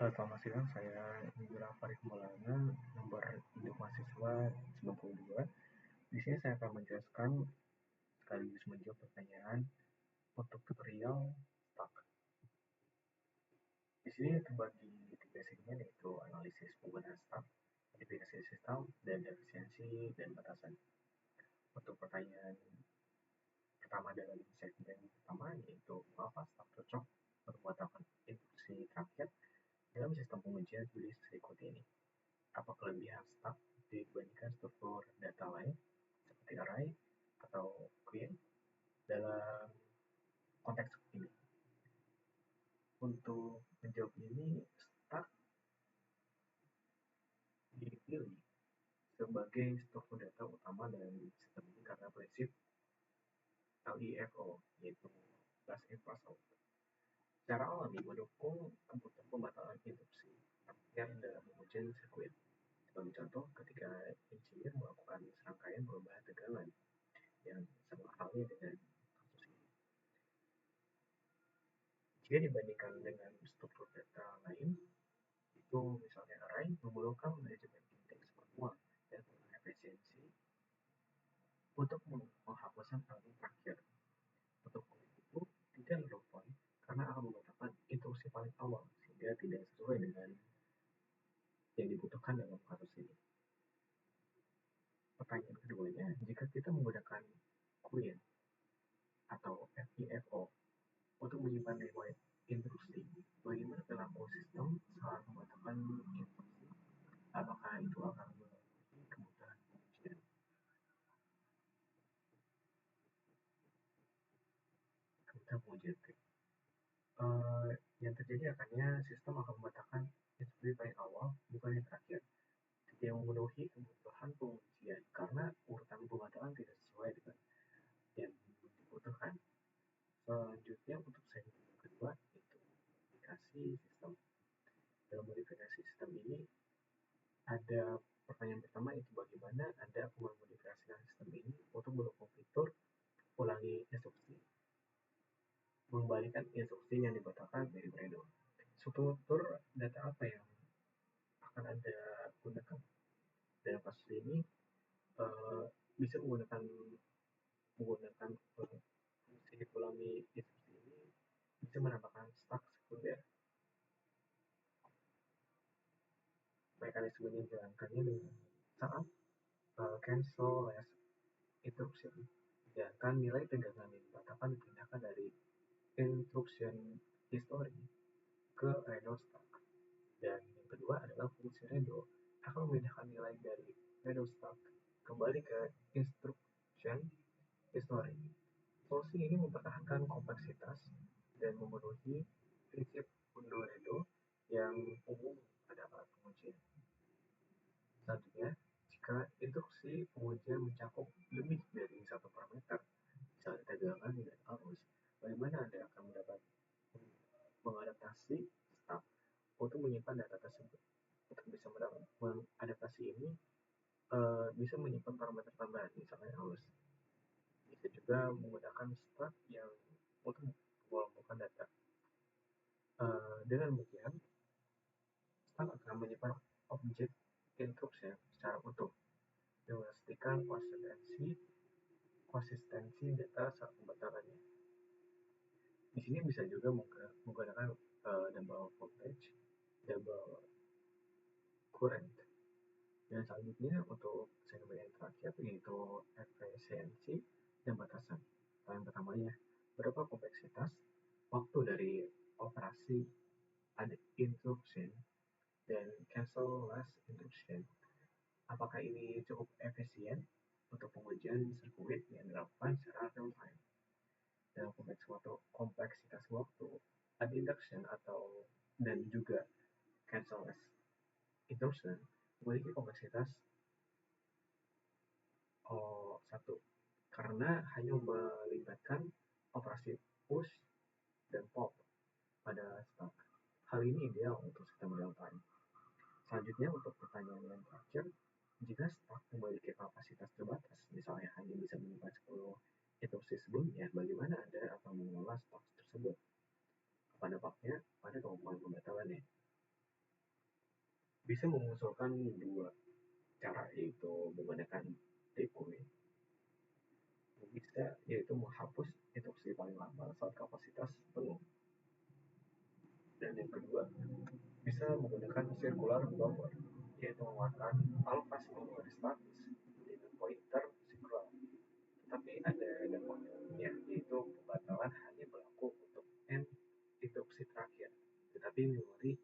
Selamat siang, saya Indra Farid Maulana, nomor induk mahasiswa 92. Di sini saya akan menjelaskan sekaligus menjawab pertanyaan untuk tutorial STAK. Di sini terbagi tiga segmen, yaitu analisis penggunaan STAK, verifikasi sistem, dan efisiensi dan batasan. Untuk pertanyaan pertama dalam segmen pertama, yaitu mengapa STAK cocok untuk mengatakan instruksi terakhir dalam sistem pengujian tulis berikut ini. Apa kelebihan STAK dibandingkan struktur data lain seperti array atau query dalam konteks ini? Untuk menjawab ini, STAK dipilih sebagai struktur data utama dalam sistem ini karena prinsip LIFO, yaitu last in first out. Secara alami mendukung kebutuhan pembatalan induksi terakhir dalam pengujian sirkuit. Sebagai contoh, ketika engineer melakukan serangkaian perubahan tegangan yang sama halnya dengan kasus ini. Jika dibandingkan dengan struktur data lain, itu misalnya array memerlukan manajemen indeks manual dan efisiensi untuk menghapuskan element terakhir. Untuk itu tidak relevan karena akan menggunakan instruksi paling awal sehingga tidak sesuai dengan yang dibutuhkan dalam kasus ini. Pertanyaan keduanya, jika kita menggunakan query atau FIFO untuk menyimpan riwayat instruksi, bagaimana perilaku sistem saat membatalkan instruksi? Apakah itu akan memenuhi kebutuhan pengujian? Yang terjadi akannya sistem akan membatalkan instruksi paling awal, bukan yang terakhir. Tidak memenuhi kebutuhan pengujian karena urutan pembatalan tidak sesuai dengan yang dibutuhkan. Selanjutnya untuk segmen kedua, yaitu modifikasi sistem. Dalam modifikasi sistem ini ada pertanyaan pertama, itu bagaimana Anda memodifikasikan sistem ini untuk mendukung fitur ulangi instruksi, mengembalikan instruksi yang dibatalkan dari Bredor. Struktur data apa yang akan Anda gunakan? Dalam kasus ini bisa menggunakan fungsi ulangi instruksi ini bisa menambahkan stack sekunder. Mekanisme yang dijalankannya dengan saat cancel last instruction, sedangkan nilai tegangan yang dibatalkan dipindahkan dari instruction history ke redo stack. Dan yang kedua adalah fungsi redo akan memindahkan nilai dari redo stack kembali ke instruction history. Solusi ini mempertahankan kompleksitas dan memenuhi prinsip undo redo yang umum pada alat pengujian. Selanjutnya, jika instruksi pengujian mencakup lebih dari satu parameter, misalnya tegangan dan arus, bagaimana Anda akan mengadaptasi stack untuk menyimpan data tersebut? Untuk bisa mengadaptasi ini, bisa menyimpan parameter tambahan, misalnya arus. Bisa juga menggunakan stack yang untuk mengelompokkan data. Dengan demikian, stack akan menyimpan objek instruction secara utuh dan memastikan konsistensi data saat pembatalannya. Di sini bisa juga menggunakan double voltage, double current. Dan selanjutnya untuk segmen yang terakhir, yaitu efisiensi dan batasan. Yang pertamanya, berapa kompleksitas waktu dari operasi ada instruction dan cancel last instruction. Apakah ini cukup efisien untuk pengujian sirkuit yang dilakukan secara real time? Dalam kompleksitas waktu, ada induction dan juga cancel last instruction memiliki kompleksitas satu, karena hanya melibatkan operasi push dan pop pada stack. Hal ini ideal untuk sistem real time. Selanjutnya untuk pertanyaan yang terakhir, jika stack memiliki kapasitas terbatas, misalnya hanya bisa menyimpan 10 instruksi sebelumnya, bagaimana Anda akan mengelola stack tersebut? Apa dampaknya pada kemampuan pembatalannya? bisa mengusulkan dua cara, yaitu menggunakan decoy, bisa yaitu menghapus instruksi paling lama saat kapasitas penuh, dan yang kedua bisa menggunakan circular buffer, yaitu menggunakan alokasi memori statis dengan pointer circular. Tetapi ada dampaknya, yaitu pembatalan hanya berlaku untuk n instruksi terakhir, tetapi memori